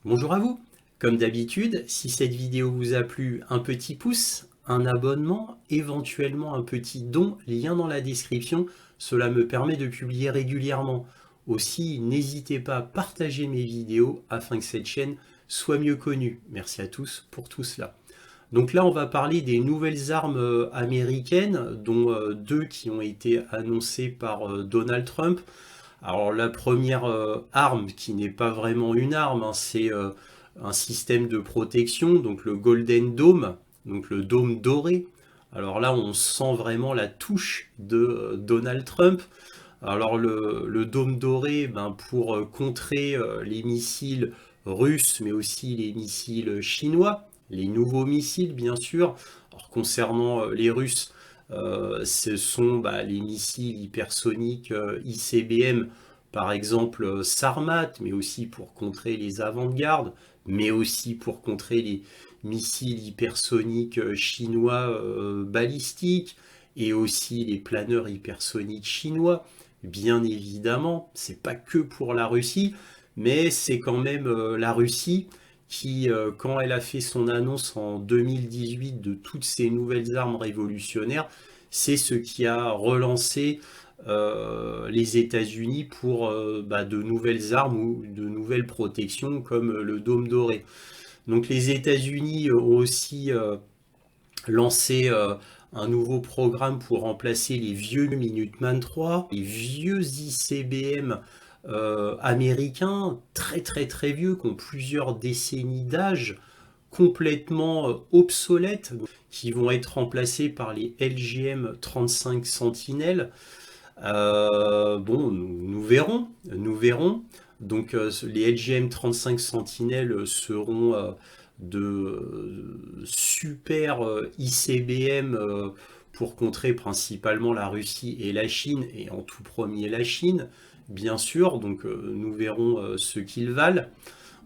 Bonjour à vous. Comme d'habitude, si cette vidéo vous a plu, un petit pouce, un abonnement, éventuellement un petit don, lien dans la description, cela me permet de publier régulièrement. Aussi, n'hésitez pas à partager mes vidéos afin que cette chaîne soit mieux connue. Merci à tous pour tout cela. Donc là, on va parler des nouvelles armes américaines, dont deux qui ont été annoncées par Donald Trump. Alors la première arme, qui n'est pas vraiment une arme, hein, c'est un système de protection, donc le Golden Dome, donc le dôme doré. Alors là, on sent vraiment la touche de Donald Trump. Alors le dôme doré, pour contrer les missiles russes, mais aussi les missiles chinois, les nouveaux missiles bien sûr. Alors concernant les Russes, ce sont les missiles hypersoniques ICBM, par exemple Sarmat, mais aussi pour contrer les avant-gardes, mais aussi pour contrer les missiles hypersoniques chinois balistiques, et aussi les planeurs hypersoniques chinois. Bien évidemment, c'est pas que pour la Russie, mais c'est quand même la Russie qui, quand elle a fait son annonce en 2018 de toutes ces nouvelles armes révolutionnaires, c'est ce qui a relancé les États-Unis pour de nouvelles armes ou de nouvelles protections comme le dôme doré. Donc les États-Unis ont aussi lancé un nouveau programme pour remplacer les vieux Minuteman III, les vieux ICBM américains, très très très vieux, qui ont plusieurs décennies d'âge, complètement obsolètes, qui vont être remplacés par les LGM 35 Sentinelle. Bon, nous verrons, nous verrons. Donc les LGM 35 Sentinelle seront de super ICBM pour contrer principalement la Russie et la Chine, et en tout premier la Chine, bien sûr. Donc nous verrons ce qu'ils valent.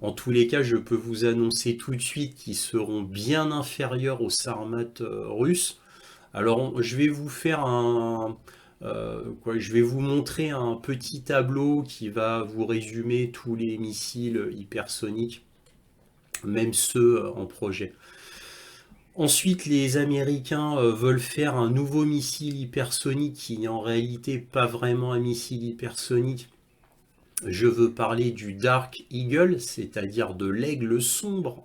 En tous les cas, je peux vous annoncer tout de suite qu'ils seront bien inférieurs aux Sarmat russes. Alors, je vais vous faire je vais vous montrer un petit tableau qui va vous résumer tous les missiles hypersoniques, même ceux en projet. Ensuite, les Américains veulent faire un nouveau missile hypersonique qui n'est en réalité pas vraiment un missile hypersonique. Je veux parler du Dark Eagle, c'est-à-dire de l'aigle sombre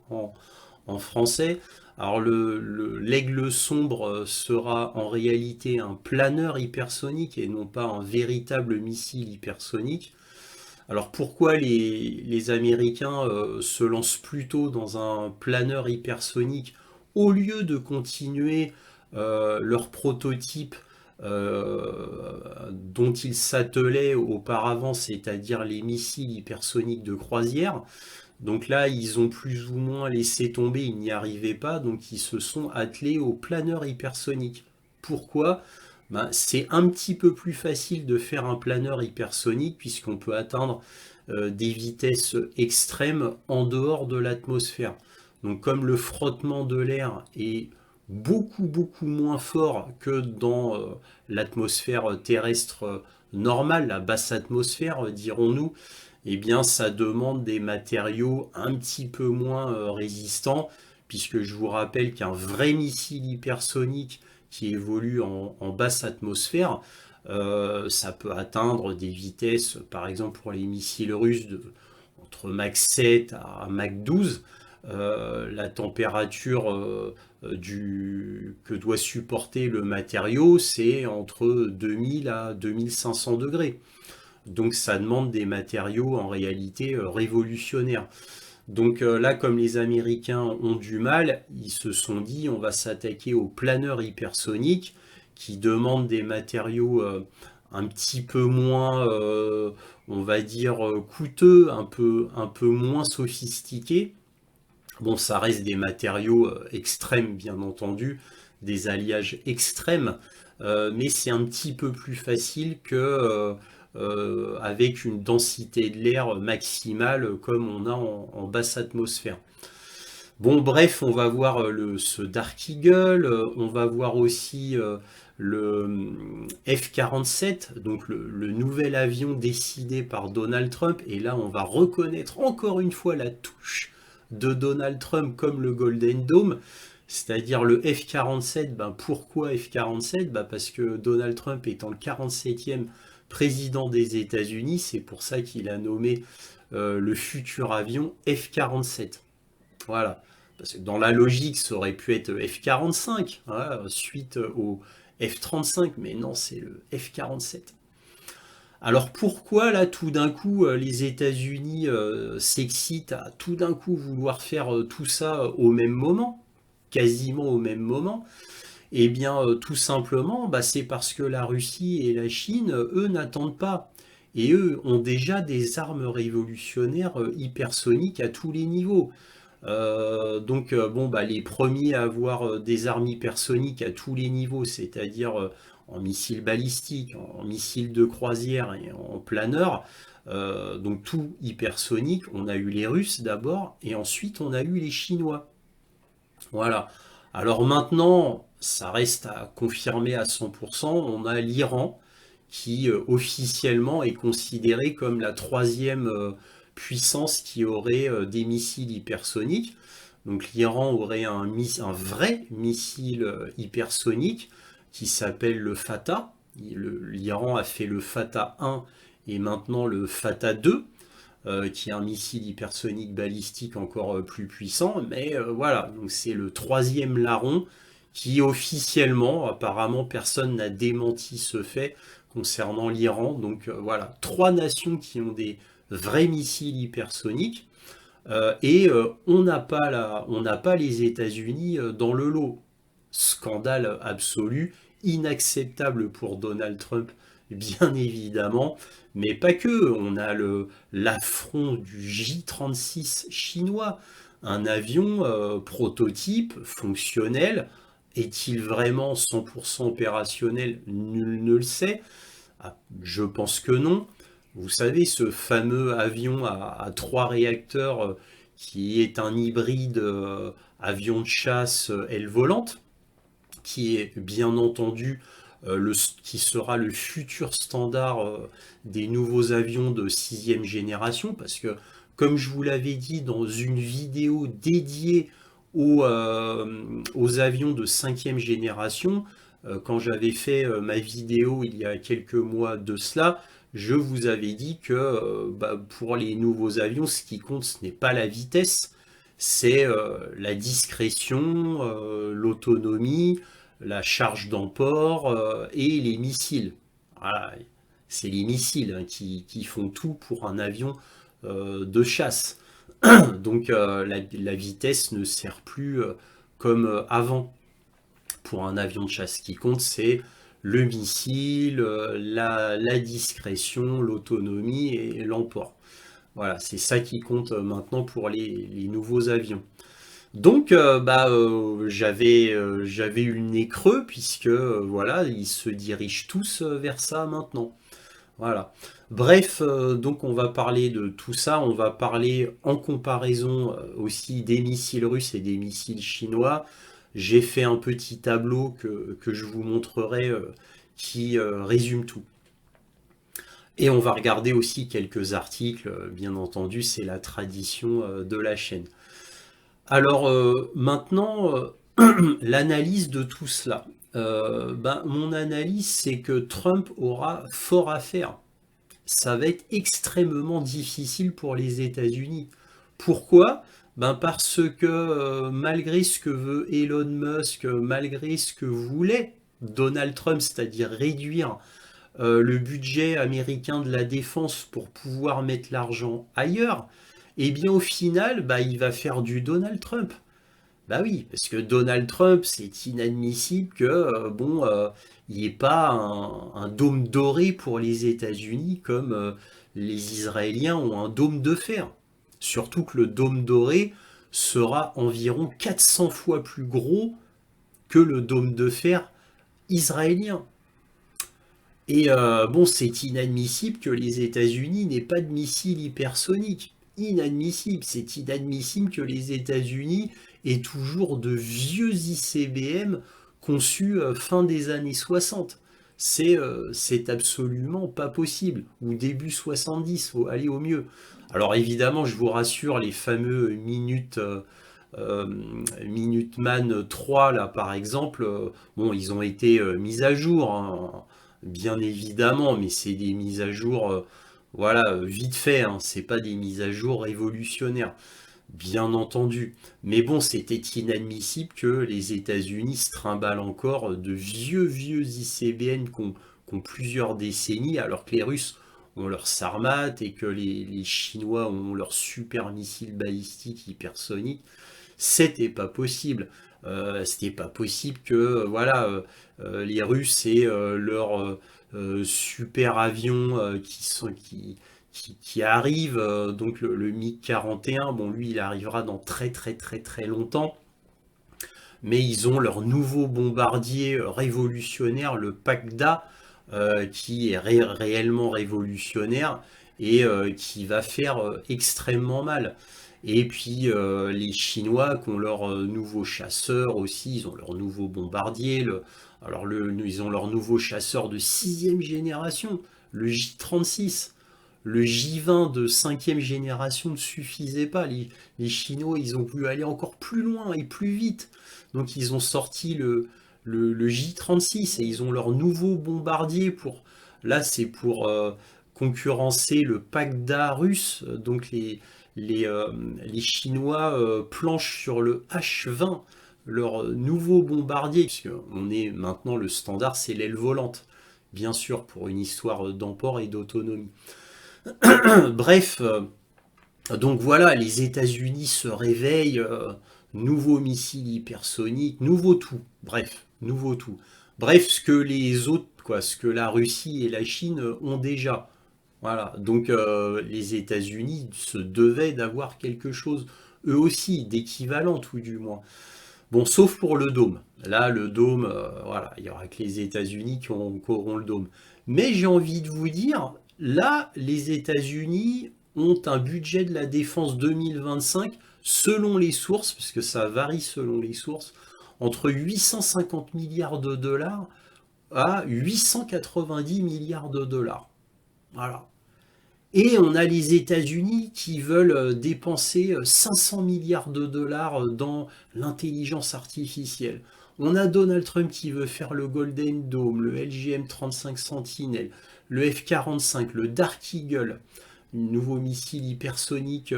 en français. Alors l'aigle sombre sera en réalité un planeur hypersonique et non pas un véritable missile hypersonique. Alors pourquoi les Américains se lancent plutôt dans un planeur hypersonique au lieu de continuer leur prototype dont ils s'attelaient auparavant, c'est-à-dire les missiles hypersoniques de croisière? Donc là, ils ont plus ou moins laissé tomber, ils n'y arrivaient pas, donc ils se sont attelés au planeur hypersonique. Pourquoi? C'est un petit peu plus facile de faire un planeur hypersonique puisqu'on peut atteindre des vitesses extrêmes en dehors de l'atmosphère. Donc comme le frottement de l'air est beaucoup moins fort que dans l'atmosphère terrestre normale, la basse atmosphère, dirons-nous, eh bien ça demande des matériaux un petit peu moins résistants, puisque je vous rappelle qu'un vrai missile hypersonique qui évolue en basse atmosphère, ça peut atteindre des vitesses, par exemple pour les missiles russes, entre Mach 7 à Mach 12. La température que doit supporter le matériau, c'est entre 2000 à 2500 degrés. Donc ça demande des matériaux en réalité révolutionnaires. Donc là, comme les Américains ont du mal, ils se sont dit on va s'attaquer aux planeurs hypersoniques qui demandent des matériaux un petit peu moins, on va dire, coûteux, un peu moins sophistiqués. Bon, ça reste des matériaux extrêmes, bien entendu, des alliages extrêmes, mais c'est un petit peu plus facile que avec une densité de l'air maximale comme on a en basse atmosphère. Bon, bref, on va voir ce Dark Eagle, on va voir aussi le F-47, donc le nouvel avion décidé par Donald Trump, et là on va reconnaître encore une fois la touche de Donald Trump comme le Golden Dome, c'est-à-dire le F-47. Ben, pourquoi F-47? Ben, parce que Donald Trump étant le 47e président des États-Unis, c'est pour ça qu'il a nommé le futur avion F-47. Voilà. Parce que dans la logique, ça aurait pu être F-45, voilà, suite au F-35, mais non, c'est le F-47. Alors pourquoi là tout d'un coup les États-Unis s'excitent à tout d'un coup vouloir faire tout ça au même moment, quasiment au même moment? Eh bien tout simplement, bah, c'est parce que la Russie et la Chine, eux, n'attendent pas. Et eux ont déjà des armes révolutionnaires hypersoniques à tous les niveaux. Bon, bah, les premiers à avoir des armes hypersoniques à tous les niveaux, c'est-à-dire en missiles balistiques, en missiles de croisière et en planeur, donc tout hypersonique, on a eu les Russes d'abord, et ensuite on a eu les Chinois. Voilà. Alors maintenant, ça reste à confirmer à 100%, on a l'Iran qui officiellement est considéré comme la troisième puissance qui aurait des missiles hypersoniques. Donc l'Iran aurait un vrai missile hypersonique qui s'appelle le Fatah. L'Iran a fait le Fatah 1 et maintenant le Fatah 2, qui est un missile hypersonique balistique encore plus puissant. Mais voilà, donc c'est le troisième larron qui officiellement, apparemment personne n'a démenti ce fait concernant l'Iran. Donc voilà, trois nations qui ont des vrais missiles hypersoniques. On n'a pas les États-Unis dans le lot. Scandale absolu, inacceptable pour Donald Trump, bien évidemment, mais pas que. On a l'affront du J-36 chinois, un avion prototype, fonctionnel. Est-il vraiment 100% opérationnel? Nul ne le sait. Ah, je pense que non. Vous savez, ce fameux avion à trois réacteurs qui est un hybride avion de chasse aile volante, qui est bien entendu qui sera le futur standard des nouveaux avions de sixième génération, parce que, comme je vous l'avais dit dans une vidéo dédiée aux avions de cinquième génération, quand j'avais fait ma vidéo il y a quelques mois de cela, je vous avais dit que pour les nouveaux avions, ce qui compte, ce n'est pas la vitesse, c'est la discrétion, l'autonomie, la charge d'emport et les missiles. Voilà, c'est les missiles hein, qui font tout pour un avion de chasse. Donc la vitesse ne sert plus comme avant pour un avion de chasse. Ce qui compte, c'est le missile, la discrétion, l'autonomie et l'emport. Voilà, c'est ça qui compte maintenant pour les nouveaux avions. Donc, j'avais eu le nez creux puisque voilà, ils se dirigent tous vers ça maintenant. Voilà. Bref, donc on va parler de tout ça. On va parler en comparaison aussi des missiles russes et des missiles chinois. J'ai fait un petit tableau que je vous montrerai qui résume tout. Et on va regarder aussi quelques articles, bien entendu, c'est la tradition de la chaîne. Alors maintenant, l'analyse de tout cela. Mon analyse, c'est que Trump aura fort à faire. Ça va être extrêmement difficile pour les États-Unis. Pourquoi? Parce que malgré ce que veut Elon Musk, malgré ce que voulait Donald Trump, c'est-à-dire réduire le budget américain de la défense pour pouvoir mettre l'argent ailleurs, eh bien au final, il va faire du Donald Trump. Bah oui, parce que Donald Trump, c'est inadmissible que, il n'y ait pas un dôme doré pour les États-Unis comme les Israéliens ont un dôme de fer. Surtout que le dôme doré sera environ 400 fois plus gros que le dôme de fer israélien. Et c'est inadmissible que les États-Unis n'aient pas de missiles hypersoniques. Inadmissible, c'est inadmissible que les États-Unis aient toujours de vieux ICBM conçus fin des années 60. C'est absolument pas possible. Ou début 70, faut aller au mieux. Alors évidemment, je vous rassure, les fameux euh, Minuteman 3, là, par exemple, bon, ils ont été mis à jour, hein, bien évidemment, mais c'est des mises à jour, voilà, vite fait, hein, c'est pas des mises à jour révolutionnaires, bien entendu. Mais bon, c'était inadmissible que les États-Unis se trimballent encore de vieux ICBM qui ont plusieurs décennies, alors que les Russes ont leur Sarmat et que les Chinois ont leur super missile balistique hypersonique. C'était pas possible. C'était pas possible que voilà, les Russes aient leur super avion qui arrive, donc le MiG-41, bon lui il arrivera dans très longtemps, mais ils ont leur nouveau bombardier révolutionnaire, le PACDA, qui est réellement révolutionnaire et qui va faire extrêmement mal. Et puis les Chinois qui ont leur nouveau chasseur aussi, ils ont leur nouveau bombardier, ils ont leur nouveau chasseur de 6e génération, le J-36. Le J-20 de 5e génération ne suffisait pas. Les Chinois, ils ont voulu aller encore plus loin et plus vite. Donc ils ont sorti le J-36 et ils ont leur nouveau bombardier pour... Là, c'est pour concurrencer le Pagda russe. Donc les, euh, les Chinois planchent sur le H-20, leur nouveau bombardier, puisque on est maintenant le standard, c'est l'aile volante, bien sûr, pour une histoire d'emport et d'autonomie. Bref, donc voilà, les États-Unis se réveillent, nouveau missile hypersonique, nouveau tout. Bref, nouveau tout. Bref, ce que les autres, quoi, ce que la Russie et la Chine ont déjà. Voilà, donc les États-Unis se devaient d'avoir quelque chose, eux aussi, d'équivalent tout du moins. Bon, sauf pour le dôme. Là, le dôme, voilà, il n'y aura que les États-Unis qui auront le dôme. Mais j'ai envie de vous dire, là, les États-Unis ont un budget de la défense 2025, selon les sources, parce que ça varie selon les sources, entre 850 milliards de dollars à 890 milliards de dollars. Voilà. Et on a les États-Unis qui veulent dépenser 500 milliards de dollars dans l'intelligence artificielle. On a Donald Trump qui veut faire le Golden Dome, le LGM-35 Sentinel, le F-45, le Dark Eagle, un nouveau missile hypersonique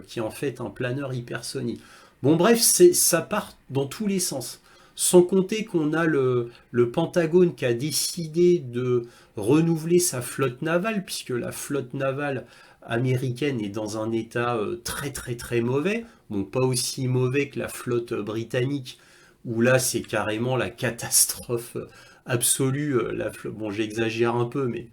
qui est en fait un planeur hypersonique. Bon bref, ça part dans tous les sens. Sans compter qu'on a le Pentagone qui a décidé de renouveler sa flotte navale, puisque la flotte navale américaine est dans un état très mauvais. Bon, pas aussi mauvais que la flotte britannique, où là c'est carrément la catastrophe absolue. Bon, j'exagère un peu, mais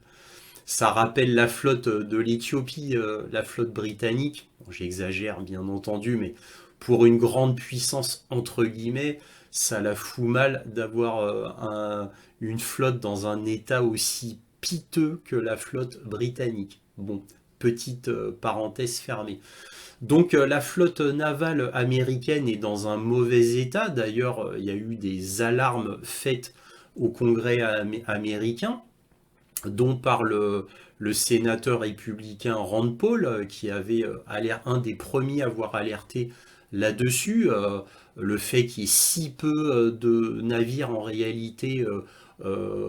ça rappelle la flotte de l'Éthiopie, la flotte britannique. Bon, j'exagère bien entendu, mais pour une grande puissance, entre guillemets, ça la fout mal d'avoir une flotte dans un état aussi piteux que la flotte britannique. Bon, petite parenthèse fermée. Donc la flotte navale américaine est dans un mauvais état. D'ailleurs, il y a eu des alarmes faites au Congrès américain, dont par le sénateur républicain Rand Paul, qui avait un des premiers à avoir alerté là-dessus, le fait qu'il y ait si peu de navires en réalité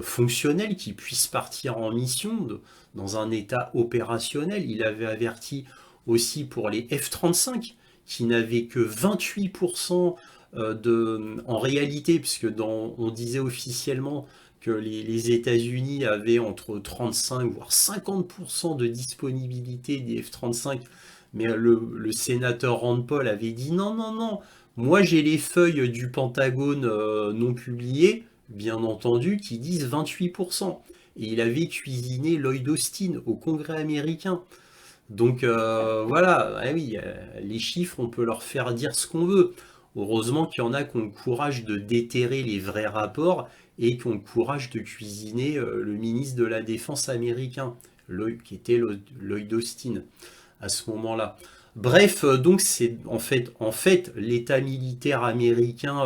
fonctionnels qui puissent partir en mission dans un état opérationnel. Il avait averti aussi pour les F-35 qui n'avaient que 28% en réalité, puisque on disait officiellement que les États-Unis avaient entre 35 voire 50% de disponibilité des F-35, mais le sénateur Rand Paul avait dit non, moi j'ai les feuilles du Pentagone non publiées, bien entendu, qui disent 28%. Et il avait cuisiné Lloyd Austin au Congrès américain. Donc voilà, ah oui, les chiffres, on peut leur faire dire ce qu'on veut. Heureusement qu'il y en a qui ont le courage de déterrer les vrais rapports et qui ont le courage de cuisiner le ministre de la Défense américain, qui était Lloyd Austin à ce moment-là. Bref, donc c'est en fait l'état militaire américain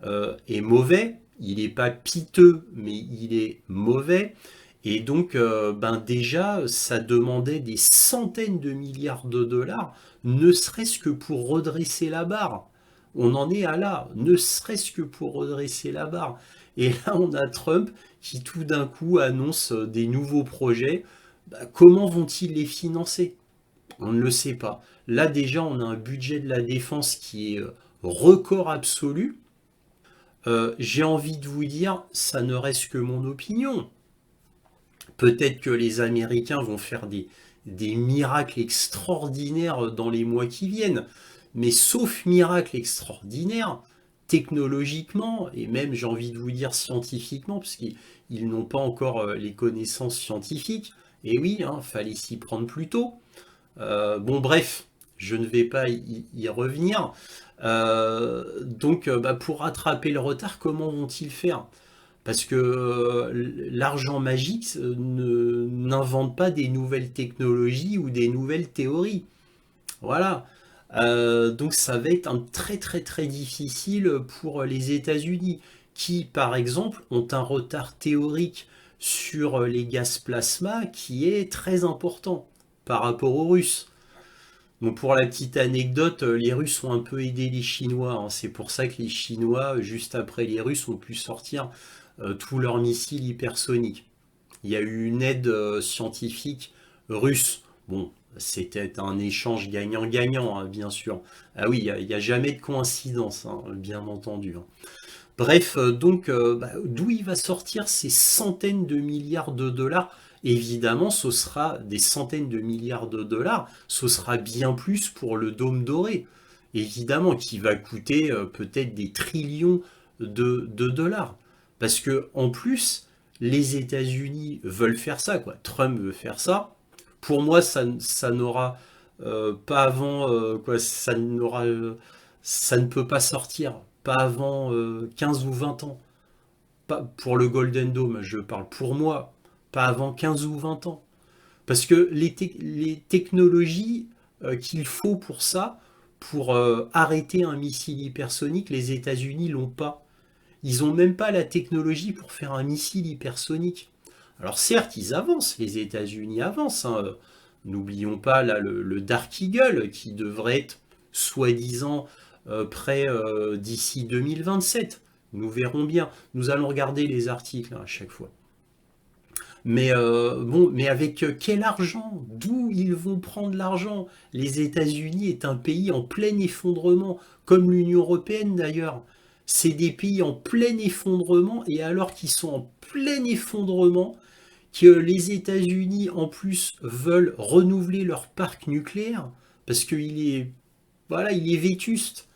est mauvais. Il n'est pas piteux, mais il est mauvais. Et donc, ben déjà, ça demandait des centaines de milliards de dollars, ne serait-ce que pour redresser la barre. On en est à là, ne serait-ce que pour redresser la barre. Et là, on a Trump qui tout d'un coup annonce des nouveaux projets. Bah, comment vont-ils les financer? On ne le sait pas. Là, déjà, on a un budget de la défense qui est record absolu. J'ai envie de vous dire, ça ne reste que mon opinion. Peut-être que les Américains vont faire des miracles extraordinaires dans les mois qui viennent. Mais sauf miracle extraordinaire, technologiquement, et même j'ai envie de vous dire scientifiquement, parce qu'ils n'ont pas encore les connaissances scientifiques, et oui, il fallait s'y prendre plus tôt. Bon, bref, je ne vais pas y revenir. Donc, bah, pour rattraper le retard, comment vont-ils faire? Parce que l'argent magique n'invente pas des nouvelles technologies ou des nouvelles théories. Voilà. Donc ça va être un très très très difficile pour les États-Unis, qui par exemple ont un retard théorique sur les gaz plasma qui est très important par rapport aux Russes. Donc pour la petite anecdote, les Russes ont un peu aidé les Chinois, hein. C'est pour ça que les Chinois, juste après les Russes, ont pu sortir tous leurs missiles hypersoniques. Il y a eu une aide scientifique russe. Bon, c'était un échange gagnant-gagnant, hein, bien sûr. Ah oui, il y a jamais de coïncidence, hein, bien entendu, hein. Bref, donc, bah, d'où il va sortir ces centaines de milliards de dollars? Évidemment, ce sera des centaines de milliards de dollars, ce sera bien plus pour le dôme doré. Évidemment, qui va coûter peut-être des trillions de dollars. Parce que, en plus, les États-Unis veulent faire ça, quoi. Trump veut faire ça. Pour moi, ça n'aura pas avant, quoi, ça ne peut pas sortir, pas avant 15 ou 20 ans. Pas, pour le Golden Dome, je parle pour moi, pas avant 15 ou 20 ans. Parce que les technologies qu'il faut pour ça, pour arrêter un missile hypersonique, les États-Unis l'ont pas. Ils n'ont même pas la technologie pour faire un missile hypersonique. Alors certes, ils avancent, les États-Unis avancent, hein. N'oublions pas là le Dark Eagle qui devrait être soi-disant prêt d'ici 2027. Nous verrons bien. Nous allons regarder les articles, hein, à chaque fois. Mais bon, mais avec quel argent? D'où ils vont prendre l'argent? Les États-Unis est un pays en plein effondrement, comme l'Union européenne d'ailleurs. C'est des pays en plein effondrement, et alors qu'ils sont en plein effondrement, que les États-Unis en plus veulent renouveler leur parc nucléaire, parce qu'il est, voilà, il est vétuste.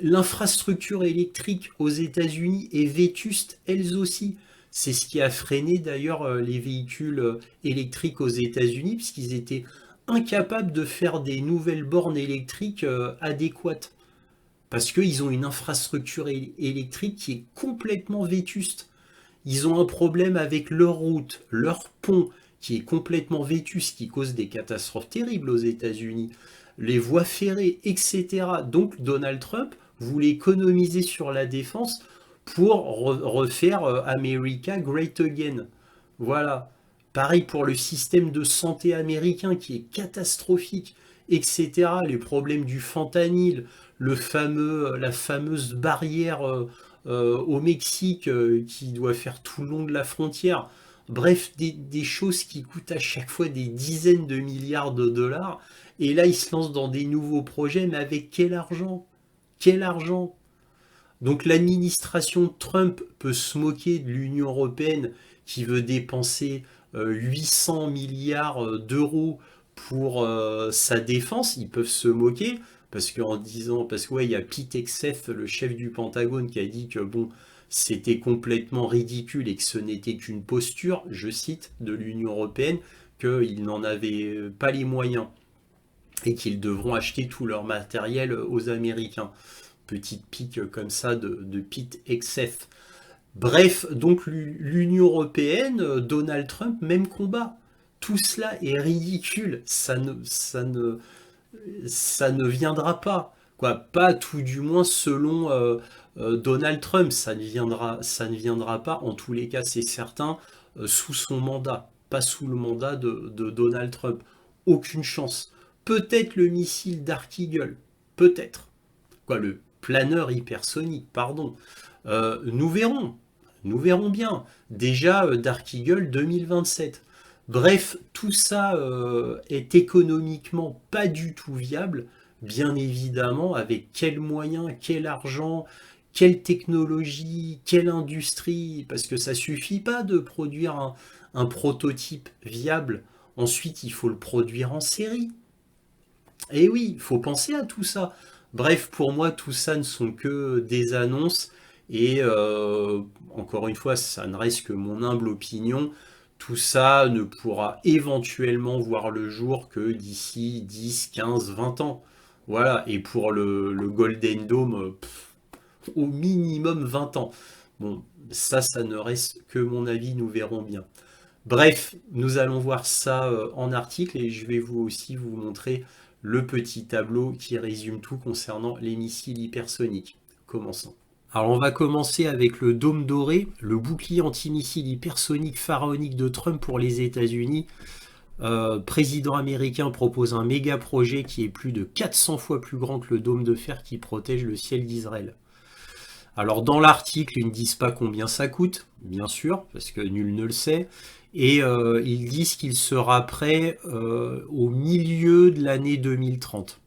L'infrastructure électrique aux États-Unis est vétuste, elles aussi. C'est ce qui a freiné d'ailleurs les véhicules électriques aux États-Unis, puisqu'ils étaient incapables de faire des nouvelles bornes électriques adéquates. Parce qu'ils ont une infrastructure électrique qui est complètement vétuste. Ils ont un problème avec leur route, leur pont, qui est complètement vétuste, qui cause des catastrophes terribles aux États-Unis, les voies ferrées, etc. Donc Donald Trump voulait économiser sur la défense pour refaire America Great Again. Voilà. Pareil pour le système de santé américain qui est catastrophique, etc. Les problèmes du fentanyl, la fameuse barrière au Mexique qui doit faire tout le long de la frontière. Bref, des choses qui coûtent à chaque fois des dizaines de milliards de dollars. Et là, ils se lancent dans des nouveaux projets, mais avec quel argent? Quel argent? Donc l'administration Trump peut se moquer de l'Union européenne qui veut dépenser 800 milliards d'euros pour sa défense. Ils peuvent se moquer parce qu'en disant, parce que ouais, il y a Pete Hegseth, le chef du Pentagone, qui a dit que bon, c'était complètement ridicule et que ce n'était qu'une posture, je cite, de l'Union européenne, qu'ils n'en avaient pas les moyens et qu'ils devront acheter tout leur matériel aux Américains. Petite pique comme ça de Pete Hegseth. Bref, donc l'Union européenne, Donald Trump, même combat. Tout cela est ridicule. Ça ne viendra pas. Quoi, pas tout du moins selon Donald Trump. Ça ne viendra pas. En tous les cas, c'est certain. sous son mandat, pas sous le mandat de Donald Trump. Aucune chance. Peut-être le missile Dark Eagle, peut-être. Quoi, le planeur hypersonique, pardon. Nous verrons bien. Déjà, Dark Eagle 2027. Bref, tout ça est économiquement pas du tout viable, bien évidemment, avec quels moyens, quel argent, quelle technologie, quelle industrie, parce que ça suffit pas de produire un prototype viable, ensuite il faut le produire en série. Et oui, il faut penser à tout ça. Bref, pour moi, tout ça ne sont que des annonces. Et encore une fois, ça ne reste que mon humble opinion. Tout ça ne pourra éventuellement voir le jour que d'ici 10, 15, 20 ans. Voilà. Et pour le Golden Dome, au minimum 20 ans. Bon, ça ne reste que mon avis, nous verrons bien. Bref, nous allons voir ça en article et je vais vous aussi vous montrer le petit tableau qui résume tout concernant les missiles hypersoniques. Commençons. Alors on va commencer avec le dôme doré, le bouclier antimissile hypersonique pharaonique de Trump pour les États-Unis. Président américain propose un méga projet qui est plus de 400 fois plus grand que le dôme de fer qui protège le ciel d'Israël. Alors dans l'article, ils ne disent pas combien ça coûte, bien sûr, parce que nul ne le sait, et ils disent qu'il sera prêt au milieu de l'année 2030.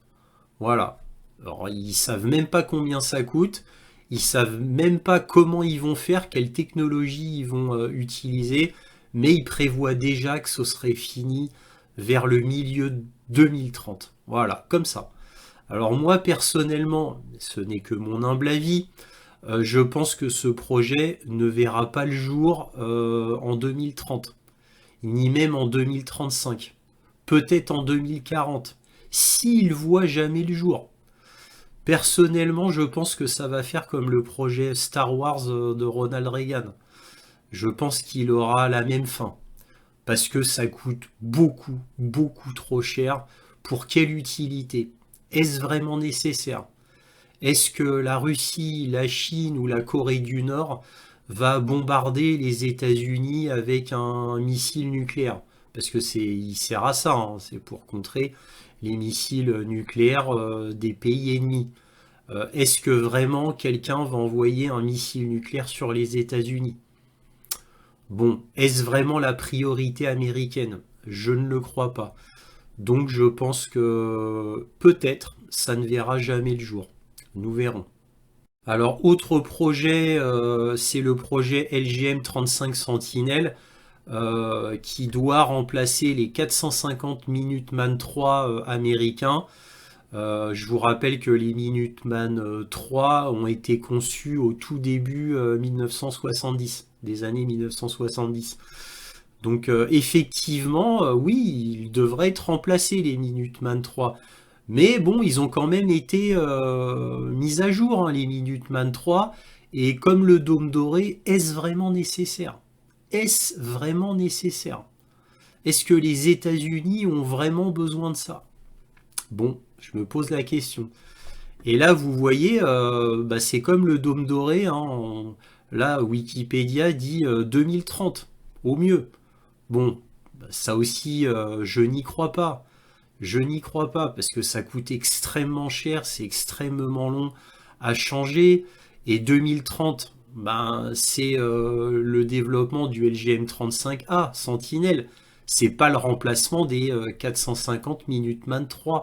Voilà. Alors ils savent même pas combien ça coûte, ils savent même pas comment ils vont faire, quelle technologie ils vont utiliser, mais ils prévoient déjà que ce serait fini vers le milieu 2030. Voilà, comme ça. Alors moi personnellement, ce n'est que mon humble avis, je pense que ce projet ne verra pas le jour en 2030, ni même en 2035, peut-être en 2040, s'il voit jamais le jour. Personnellement, je pense que ça va faire comme le projet Star Wars de Ronald Reagan. Je pense qu'il aura la même fin, parce que ça coûte beaucoup, beaucoup trop cher. Pour quelle utilité? Est-ce vraiment nécessaire? Est-ce que la Russie, la Chine ou la Corée du Nord va bombarder les États-Unis avec un missile nucléaire? Parce que il sert à ça, hein, c'est pour contrer les missiles nucléaires des pays ennemis. Est-ce que vraiment quelqu'un va envoyer un missile nucléaire sur les États-Unis? Bon, est-ce vraiment la priorité américaine? Je ne le crois pas. Donc je pense que peut-être ça ne verra jamais le jour. Nous verrons. Alors, autre projet, c'est le projet LGM-35 Sentinelle qui doit remplacer les 450 Minuteman III américains. Je vous rappelle que les Minuteman III ont été conçus au tout début 1970, des années 1970. Donc effectivement, oui, ils devraient être remplacés les Minuteman III. Mais bon, ils ont quand même été mis à jour, hein, les Minuteman III. Et comme le dôme doré, est-ce vraiment nécessaire? Est-ce vraiment nécessaire? Est-ce que les États-Unis ont vraiment besoin de ça? Bon, je me pose la question. Et là, vous voyez, c'est comme le dôme doré, hein, là, Wikipédia dit 2030, au mieux. Bon, ça aussi, je n'y crois pas. Je n'y crois pas parce que ça coûte extrêmement cher, c'est extrêmement long à changer. Et 2030, c'est le développement du LGM-35A Sentinelle. C'est pas le remplacement des 450 Minuteman III.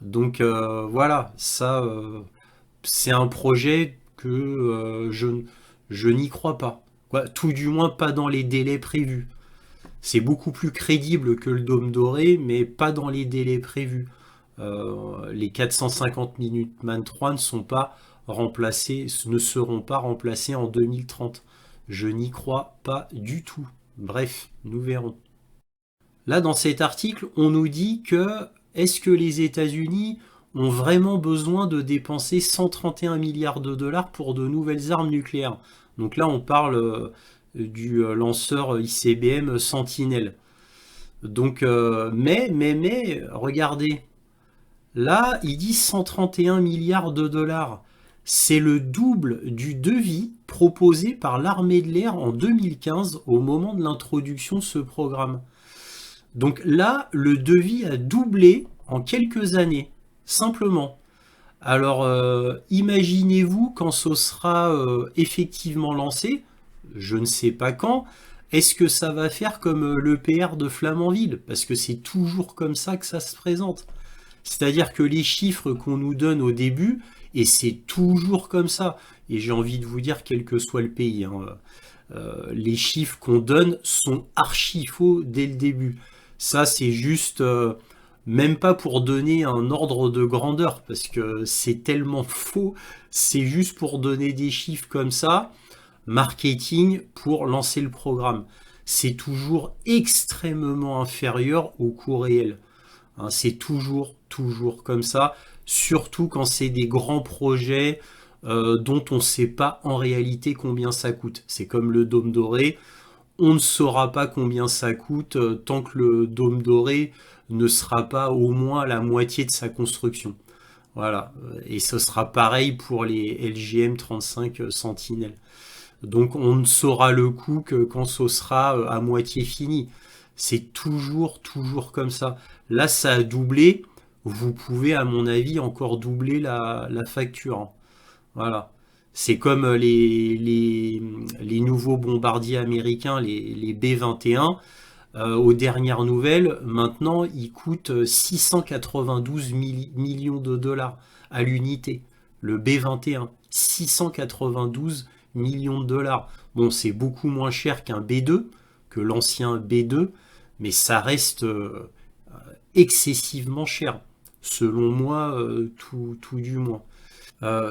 Donc voilà, ça, c'est un projet que je n'y crois pas. Quoi, tout du moins pas dans les délais prévus. C'est beaucoup plus crédible que le dôme doré, mais pas dans les délais prévus. Les 450 Minuteman III ne seront pas remplacés en 2030. Je n'y crois pas du tout. Bref, nous verrons. Là, dans cet article, on nous dit que est-ce que les États-Unis ont vraiment besoin de dépenser 131 milliards de dollars pour de nouvelles armes nucléaires? Donc là, on parle du lanceur ICBM Sentinelle. Donc, mais, regardez, là, il dit 131 milliards de dollars. C'est le double du devis proposé par l'armée de l'air en 2015 au moment de l'introduction de ce programme. Donc là, le devis a doublé en quelques années, simplement. Alors, imaginez-vous quand ce sera effectivement lancé, je ne sais pas quand, est-ce que ça va faire comme l'EPR de Flamanville? Parce que c'est toujours comme ça que ça se présente. C'est-à-dire que les chiffres qu'on nous donne au début, et c'est toujours comme ça, et j'ai envie de vous dire quel que soit le pays, hein, les chiffres qu'on donne sont archi faux dès le début. Ça, c'est juste, même pas pour donner un ordre de grandeur, parce que c'est tellement faux, c'est juste pour donner des chiffres comme ça, marketing pour lancer le programme. C'est toujours extrêmement inférieur au coût réel. Hein, c'est toujours comme ça, surtout quand c'est des grands projets dont on ne sait pas en réalité combien ça coûte. C'est comme le Dôme Doré, on ne saura pas combien ça coûte tant que le Dôme Doré ne sera pas au moins la moitié de sa construction. Voilà, et ce sera pareil pour les LGM 35 Sentinelle. Donc on ne saura le coût que quand ce sera à moitié fini. C'est toujours comme ça. Là, ça a doublé. Vous pouvez, à mon avis, encore doubler la facture. Hein. Voilà. C'est comme les nouveaux bombardiers américains, les B-21. Aux dernières nouvelles, maintenant, ils coûtent 692 millions de dollars à l'unité. Le B-21, 692 millions de dollars. Bon, c'est beaucoup moins cher qu'un B2, que l'ancien B2, mais ça reste excessivement cher, selon moi, tout du moins.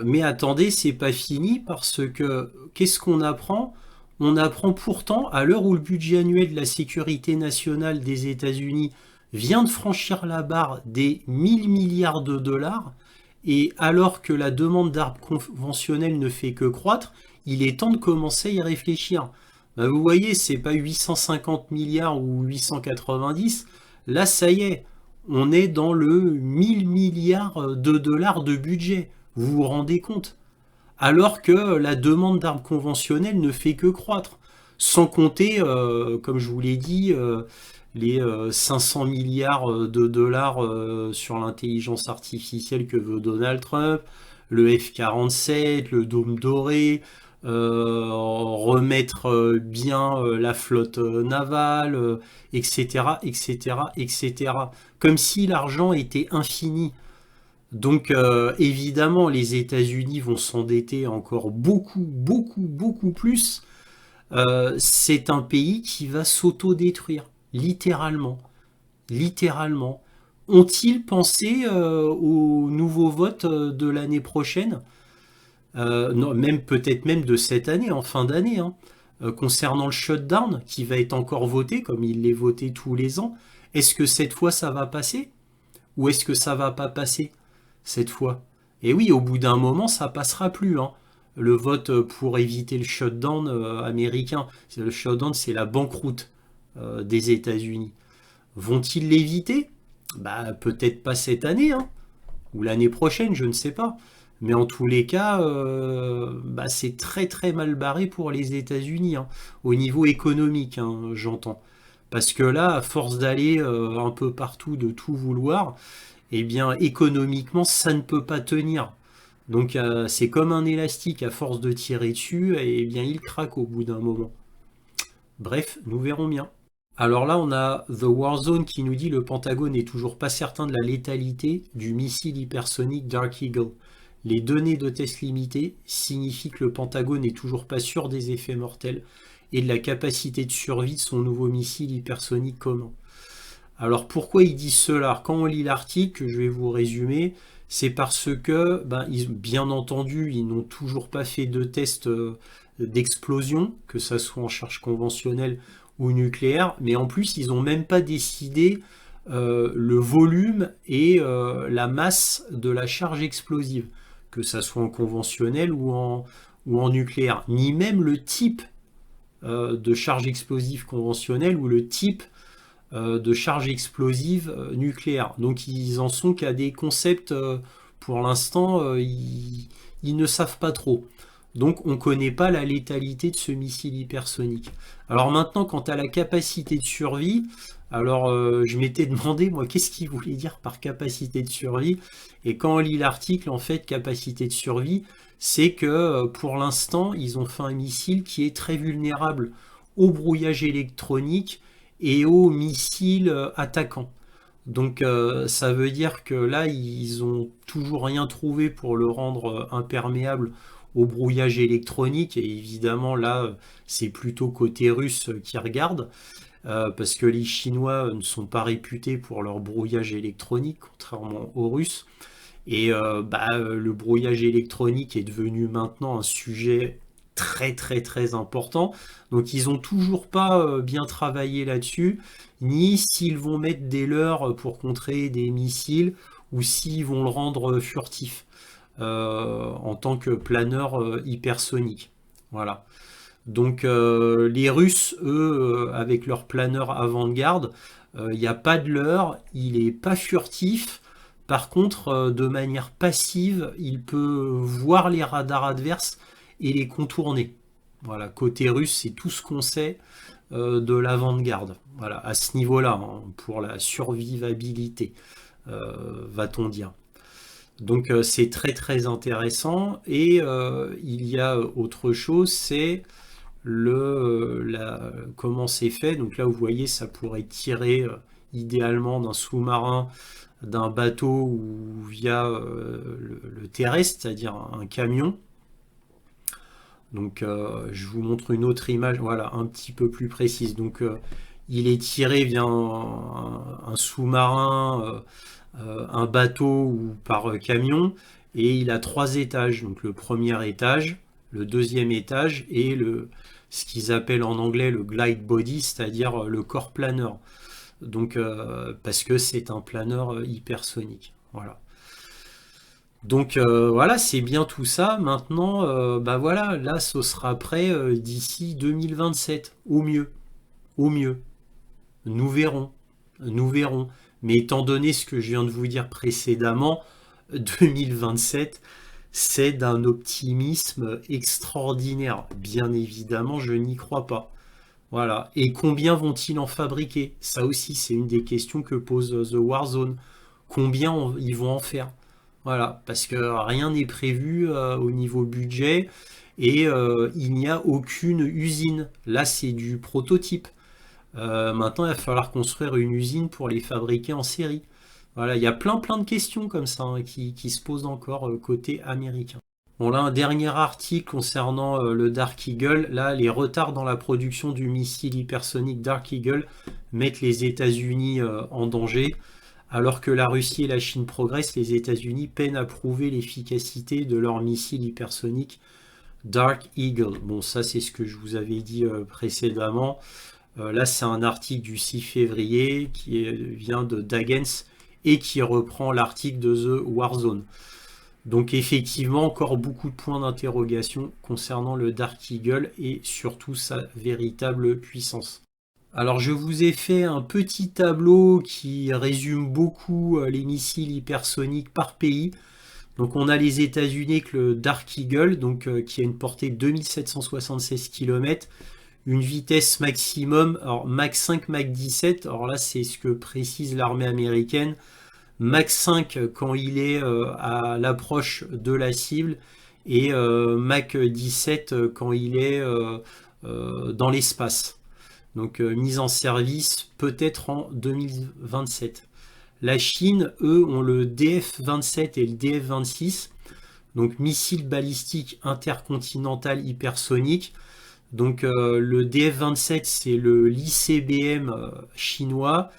Mais attendez, c'est pas fini parce que qu'est-ce qu'on apprend? On apprend pourtant, à l'heure où le budget annuel de la sécurité nationale des États-Unis vient de franchir la barre des 1000 milliards de dollars, et alors que la demande d'armes conventionnelles ne fait que croître, il est temps de commencer à y réfléchir. Ben vous voyez, c'est pas 850 milliards ou 890, là ça y est, on est dans le 1000 milliards de dollars de budget. Vous vous rendez compte? Alors que la demande d'armes conventionnelles ne fait que croître. Sans compter, comme je vous l'ai dit, les 500 milliards de dollars sur l'intelligence artificielle que veut Donald Trump, le F-47, le Dôme Doré, remettre bien la flotte navale, etc., etc., etc. Comme si l'argent était infini. Donc évidemment, les États-Unis vont s'endetter encore beaucoup plus. C'est un pays qui va s'autodétruire, littéralement. Littéralement. Ont-ils pensé au nouveau vote de l'année prochaine? Non, même peut-être même de cette année, en fin d'année, hein, concernant le shutdown qui va être encore voté, comme il l'est voté tous les ans. Est-ce que cette fois ça va passer? Ou est-ce que ça va pas passer cette fois? Et oui, au bout d'un moment, ça passera plus. Hein. Le vote pour éviter le shutdown américain. Le shutdown, c'est la banqueroute des États-Unis. Vont-ils l'éviter? Bah, peut-être pas cette année, hein, ou l'année prochaine, je ne sais pas. Mais en tous les cas, bah, c'est très mal barré pour les États-Unis, hein, au niveau économique, hein, j'entends. Parce que là, à force d'aller un peu partout, de tout vouloir, eh bien, économiquement, ça ne peut pas tenir. Donc, c'est comme un élastique, à force de tirer dessus, eh bien, il craque au bout d'un moment. Bref, nous verrons bien. Alors là, on a The Warzone qui nous dit le Pentagone n'est toujours pas certain de la létalité du missile hypersonique Dark Eagle. Les données de tests limités signifient que le Pentagone n'est toujours pas sûr des effets mortels et de la capacité de survie de son nouveau missile hypersonique commun. Alors pourquoi ils disent cela? Quand on lit l'article, je vais vous résumer, c'est parce que, bien entendu, ils n'ont toujours pas fait de tests d'explosion, que ça soit en charge conventionnelle ou nucléaire, mais en plus, ils n'ont même pas décidé le volume et la masse de la charge explosive, que ça soit en conventionnel ou en nucléaire, ni même le type de charge explosive conventionnelle ou le type de charge explosive nucléaire. Donc ils en sont qu'à des concepts, pour l'instant, ils ne savent pas trop. Donc on ne connaît pas la létalité de ce missile hypersonique. Alors maintenant, quant à la capacité de survie, alors je m'étais demandé, moi, qu'est-ce qu'il voulait dire par capacité de survie? Et quand on lit l'article, en fait, capacité de survie, c'est que pour l'instant, ils ont fait un missile qui est très vulnérable au brouillage électronique et aux missiles attaquants. Donc ça veut dire que là, ils ont toujours rien trouvé pour le rendre imperméable au brouillage électronique. Et évidemment, là, c'est plutôt côté russe qui regarde, parce que les Chinois ne sont pas réputés pour leur brouillage électronique, contrairement aux Russes. Et le brouillage électronique est devenu maintenant un sujet très très très important. Donc ils n'ont toujours pas bien travaillé là-dessus, ni s'ils vont mettre des leurres pour contrer des missiles, ou s'ils vont le rendre furtif en tant que planeur hypersonique. Voilà. Donc les Russes, eux, avec leur planeur avant-garde, il n'y a pas de leurre, il n'est pas furtif. Par contre, de manière passive, il peut voir les radars adverses et les contourner. Voilà, côté russe, c'est tout ce qu'on sait de l'avant-garde. Voilà, à ce niveau-là, hein, pour la survivabilité, va-t-on dire. Donc c'est très très intéressant. Et il y a autre chose, c'est comment c'est fait. Donc là, vous voyez, ça pourrait tirer idéalement d'un sous-marin, d'un bateau ou via le terrestre, c'est-à-dire un camion. Donc je vous montre une autre image, voilà, un petit peu plus précise. Donc il est tiré via un sous-marin, un bateau ou par camion, et il a 3 étages. Donc le premier étage, le deuxième étage et ce qu'ils appellent en anglais le glide body, c'est-à-dire le corps planeur. Donc parce que c'est un planeur hypersonique. Voilà. Donc voilà, c'est bien tout ça. Maintenant, voilà, là, ce sera prêt d'ici 2027, au mieux, au mieux. Nous verrons, nous verrons. Mais étant donné ce que je viens de vous dire précédemment, 2027, c'est d'un optimisme extraordinaire. Bien évidemment, je n'y crois pas. Voilà. Et combien vont-ils en fabriquer? Ça aussi, c'est une des questions que pose The Warzone. Combien ils vont en faire? Voilà, parce que rien n'est prévu au niveau budget et il n'y a aucune usine. Là, c'est du prototype. Maintenant, il va falloir construire une usine pour les fabriquer en série. Voilà, il y a plein de questions comme ça hein, qui se posent encore côté américain. Bon, là, un dernier article concernant le Dark Eagle. Là, les retards dans la production du missile hypersonique Dark Eagle mettent les États-Unis en danger. Alors que la Russie et la Chine progressent, les États-Unis peinent à prouver l'efficacité de leur missile hypersonique Dark Eagle. Bon, ça, c'est ce que je vous avais dit précédemment. Là, c'est un article du 6 février qui vient de Dagens et qui reprend l'article de The Warzone. Donc effectivement, encore beaucoup de points d'interrogation concernant le Dark Eagle et surtout sa véritable puissance. Alors je vous ai fait un petit tableau qui résume beaucoup les missiles hypersoniques par pays. Donc on a les États-Unis avec le Dark Eagle, donc, qui a une portée de 2776 km, une vitesse maximum, alors Mach 5, Mach 17, alors là c'est ce que précise l'armée américaine, Mach 5 quand il est à l'approche de la cible et Mach 17 quand il est dans l'espace. Donc mise en service peut-être en 2027. La Chine, eux, ont le DF-27 et le DF-26, donc missile balistique intercontinental hypersonique. Donc le DF-27, c'est le l'ICBM chinois,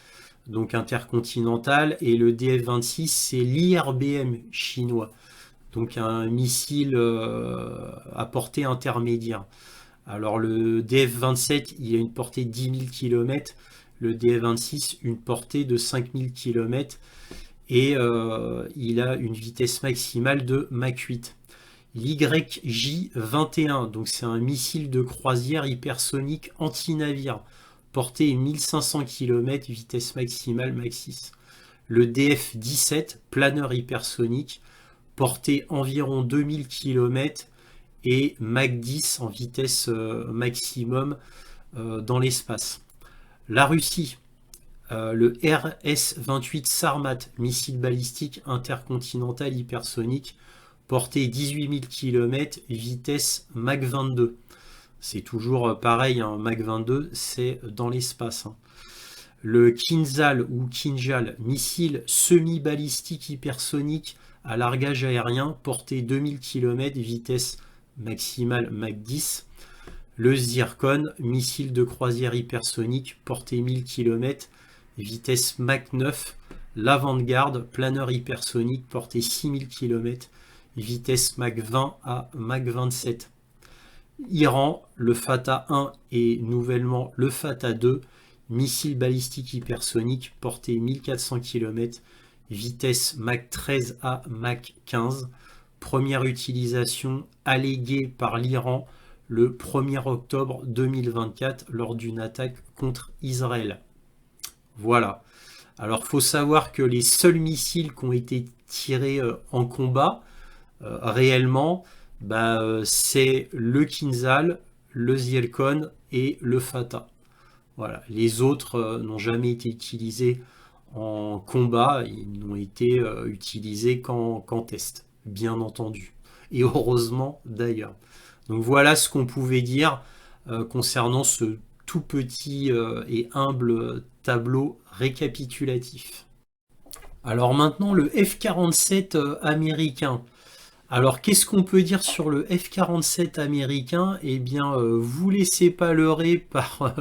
donc intercontinental, et le DF-26, c'est l'IRBM chinois, donc un missile à portée intermédiaire. Alors le DF-27, il a une portée de 10 000 km, le DF-26 une portée de 5 000 km et il a une vitesse maximale de Mach 8. L'YJ-21, donc c'est un missile de croisière hypersonique anti-navire, portée 1500 km, vitesse maximale Mach 6. Le DF-17, planeur hypersonique, portée environ 2000 km et Mach 10 en vitesse maximum dans l'espace. La Russie, le RS-28 Sarmat, missile balistique intercontinental hypersonique, portée 18 000 km, vitesse Mach 22. C'est toujours pareil, hein, Mach 22, c'est dans l'espace. Hein. Le Kinzhal ou Kinjal, missile semi-balistique hypersonique à largage aérien, portée 2000 km, vitesse maximale Mach 10. Le Zircon, missile de croisière hypersonique, portée 1000 km, vitesse Mach 9. L'Avant-Garde, planeur hypersonique, portée 6000 km, vitesse Mach 20 à Mach 27. Iran, le Fatah 1 et nouvellement le Fatah 2, missile balistique hypersonique, portée 1400 km, vitesse Mach 13 à Mach 15. Première utilisation alléguée par l'Iran le 1er octobre 2024 lors d'une attaque contre Israël. Voilà. Alors, il faut savoir que les seuls missiles qui ont été tirés en combat, réellement, c'est le Kinzhal, le Zircon et le Fatah. Voilà. Les autres n'ont jamais été utilisés en combat, ils n'ont été utilisés qu'en test, bien entendu. Et heureusement d'ailleurs. Donc voilà ce qu'on pouvait dire concernant ce tout petit et humble tableau récapitulatif. Alors maintenant le F-47 américain. Alors qu'est-ce qu'on peut dire sur le F-47 américain? Eh bien vous laissez pas leurrer par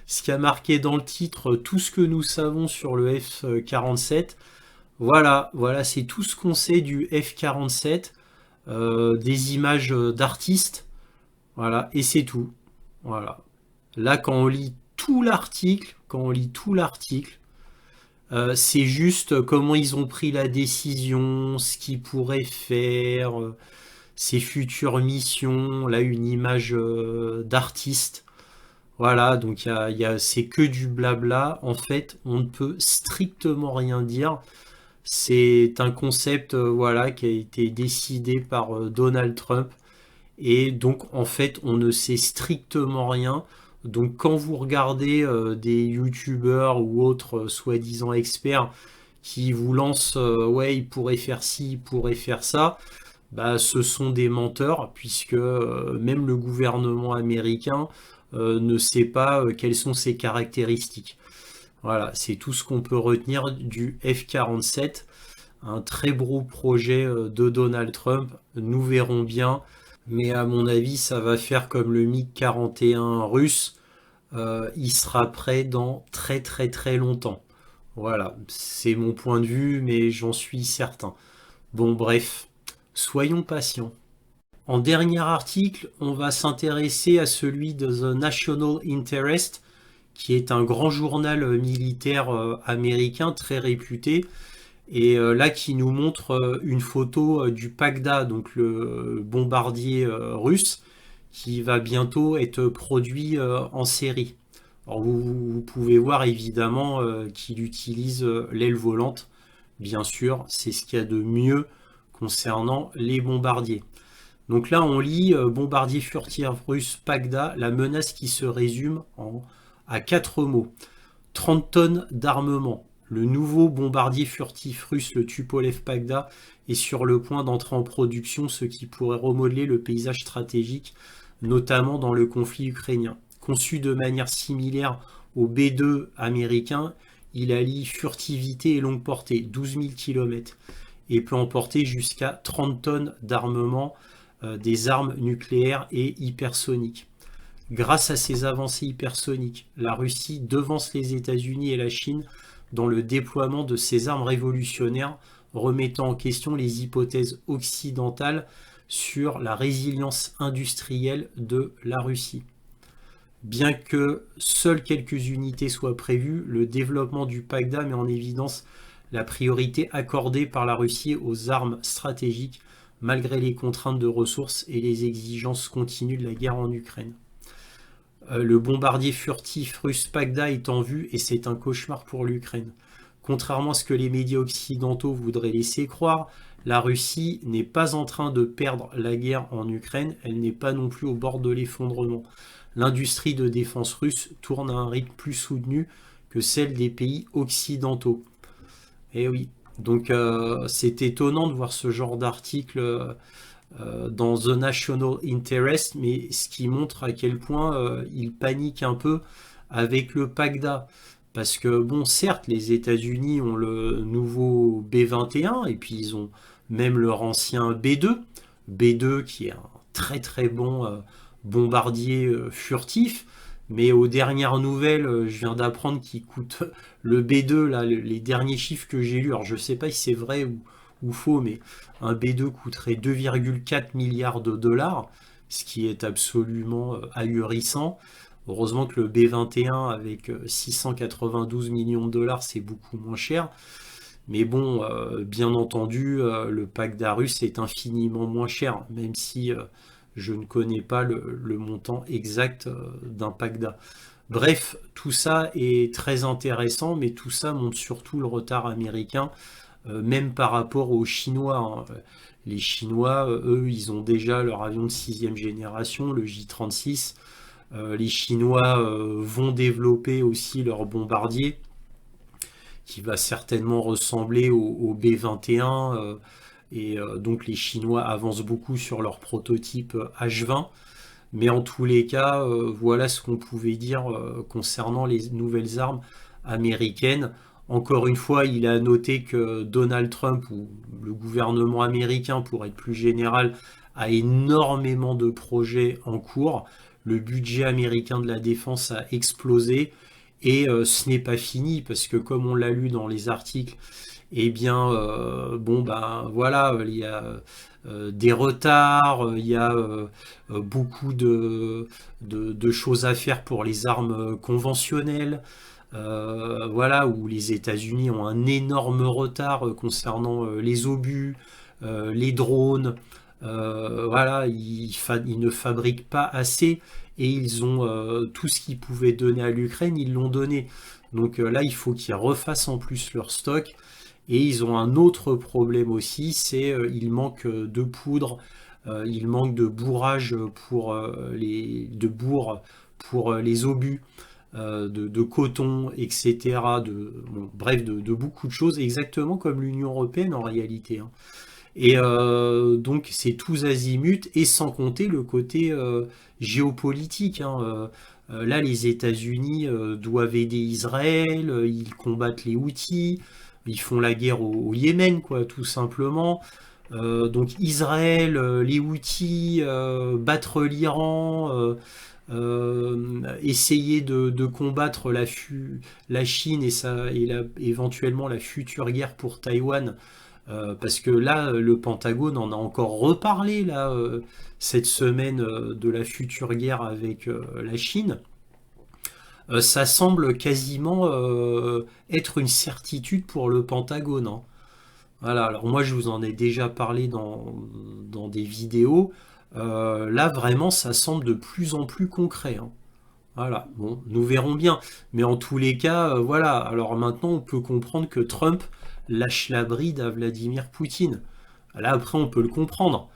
ce qui a marqué dans le titre tout ce que nous savons sur le F-47. Voilà, c'est tout ce qu'on sait du F-47, des images d'artistes. Voilà, et c'est tout. Voilà. Là, quand on lit tout l'article, c'est juste comment ils ont pris la décision, ce qu'ils pourraient faire, ses futures missions. Là, une image d'artiste. Voilà, donc c'est que du blabla. En fait, on ne peut strictement rien dire. C'est un concept voilà, qui a été décidé par Donald Trump. Et donc en fait on ne sait strictement rien. Donc quand vous regardez des youtubeurs ou autres soi-disant experts qui vous lancent ouais il pourrait faire ci, il pourrait faire ça, ce sont des menteurs puisque même le gouvernement américain ne sait pas quelles sont ses caractéristiques. Voilà, c'est tout ce qu'on peut retenir du F-47. Un très gros projet de Donald Trump, nous verrons bien. Mais à mon avis, ça va faire comme le MiG-41 russe. Il sera prêt dans très très très longtemps. Voilà, c'est mon point de vue, mais j'en suis certain. Bon, bref, soyons patients. En dernier article, on va s'intéresser à celui de The National Interest, qui est un grand journal militaire américain très réputé. Et là qui nous montre une photo du Pagda, donc le bombardier russe, qui va bientôt être produit en série. Alors vous pouvez voir évidemment qu'il utilise l'aile volante, bien sûr, c'est ce qu'il y a de mieux concernant les bombardiers. Donc là on lit bombardier furtif russe Pagda, la menace qui se résume à 4 mots. 30 tonnes d'armement. Le nouveau bombardier furtif russe, le Tupolev Pagda, est sur le point d'entrer en production, ce qui pourrait remodeler le paysage stratégique, notamment dans le conflit ukrainien. Conçu de manière similaire au B-2 américain, il allie furtivité et longue portée, 12 000 km, et peut emporter jusqu'à 30 tonnes d'armement, des armes nucléaires et hypersoniques. Grâce à ces avancées hypersoniques, la Russie devance les États-Unis et la Chine dans le déploiement de ces armes révolutionnaires, remettant en question les hypothèses occidentales sur la résilience industrielle de la Russie. Bien que seules quelques unités soient prévues, le développement du Pagda met en évidence la priorité accordée par la Russie aux armes stratégiques, malgré les contraintes de ressources et les exigences continues de la guerre en Ukraine. Le bombardier furtif russe Pagda est en vue et c'est un cauchemar pour l'Ukraine. Contrairement à ce que les médias occidentaux voudraient laisser croire, La Russie n'est pas en train de perdre la guerre en Ukraine, elle n'est pas non plus au bord de l'effondrement. L'industrie de défense russe tourne à un rythme plus soutenu que celle des pays occidentaux. Et oui, donc c'est étonnant de voir ce genre d'article dans The National Interest, mais ce qui montre à quel point il panique un peu avec le PACDA. Parce que, bon, certes, les États-Unis ont le nouveau B-21, et puis ils ont même leur ancien B-2, B-2 qui est un très très bon bombardier furtif, mais aux dernières nouvelles, je viens d'apprendre qu'il coûte le B2, là, les derniers chiffres que j'ai lus, alors je ne sais pas si c'est vrai ou faux, mais un B2 coûterait 2,4 milliards de dollars, ce qui est absolument ahurissant. Heureusement que le B21 avec 692 millions de dollars, c'est beaucoup moins cher. Mais bon, bien entendu, le PACDA russe est infiniment moins cher, même si je ne connais pas le montant exact d'un PACDA. Bref, tout ça est très intéressant, mais tout ça montre surtout le retard américain, même par rapport aux Chinois, hein. Les Chinois, eux, ils ont déjà leur avion de 6e génération, le J-36. Les Chinois vont développer aussi leur bombardier, qui va certainement ressembler au B-21. Donc les Chinois avancent beaucoup sur leur prototype H-20. Mais en tous les cas, voilà ce qu'on pouvait dire concernant les nouvelles armes américaines. Encore une fois, il a noté que Donald Trump, ou le gouvernement américain pour être plus général, a énormément de projets en cours. Le budget américain de la défense a explosé et ce n'est pas fini parce que comme on l'a lu dans les articles, eh bien, bon, ben voilà, il y a des retards, il y a beaucoup de choses à faire pour les armes conventionnelles. Voilà, où les États-Unis ont un énorme retard concernant les obus, les drones. Voilà, ils ne fabriquent pas assez et ils ont tout ce qu'ils pouvaient donner à l'Ukraine, ils l'ont donné. Donc là, il faut qu'ils refassent en plus leur stock. Et ils ont un autre problème aussi, c'est il manque de poudre, il manque de bourrage pour pour les obus, de coton, etc. Bon, bref, de beaucoup de choses, exactement comme l'Union européenne en réalité, hein. Et donc c'est tous azimuts, et sans compter le côté géopolitique, hein. Là, les États-Unis doivent aider Israël, ils combattent les Houthis, ils font la guerre au Yémen, quoi, tout simplement. Donc Israël, les Houthis, battre l'Iran, essayer de combattre la Chine éventuellement la future guerre pour Taïwan. Parce que là, le Pentagone en a encore reparlé là, cette semaine de la future guerre avec la Chine. Ça semble quasiment être une certitude pour le Pentagone, hein. Voilà, alors moi je vous en ai déjà parlé dans des vidéos. Là vraiment ça semble de plus en plus concret, hein. Voilà, bon, nous verrons bien. Mais en tous les cas, voilà. Alors maintenant, on peut comprendre que Trump lâche la bride à Vladimir Poutine. Là, après, on peut le comprendre.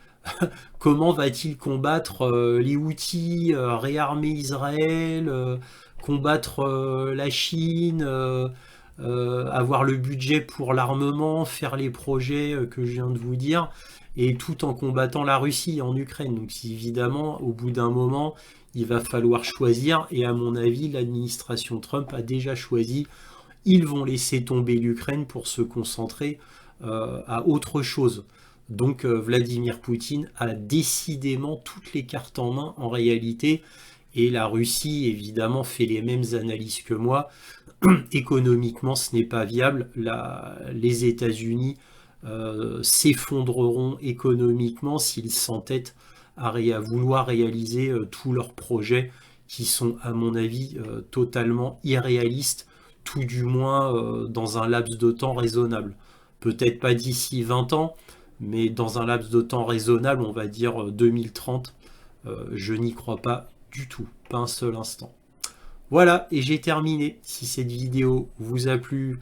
Comment va-t-il combattre les Houthis, réarmer Israël, combattre la Chine, avoir le budget pour l'armement, faire les projets que je viens de vous dire, et tout en combattant la Russie en Ukraine. Donc évidemment, au bout d'un moment, il va falloir choisir, et à mon avis, l'administration Trump a déjà choisi. Ils vont laisser tomber l'Ukraine pour se concentrer à autre chose. Donc Vladimir Poutine a décidément toutes les cartes en main en réalité, et la Russie évidemment fait les mêmes analyses que moi. Économiquement, ce n'est pas viable. Les États-Unis s'effondreront économiquement s'ils s'entêtent à vouloir réaliser tous leurs projets qui sont, à mon avis, totalement irréalistes, tout du moins dans un laps de temps raisonnable. Peut-être pas d'ici 20 ans, mais dans un laps de temps raisonnable, on va dire 2030, je n'y crois pas du tout, pas un seul instant. Voilà, et j'ai terminé. Si cette vidéo vous a plu,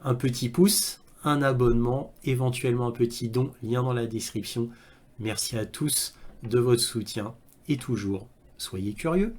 un petit pouce, un abonnement, éventuellement un petit don, lien dans la description. Merci à tous de votre soutien et toujours, soyez curieux.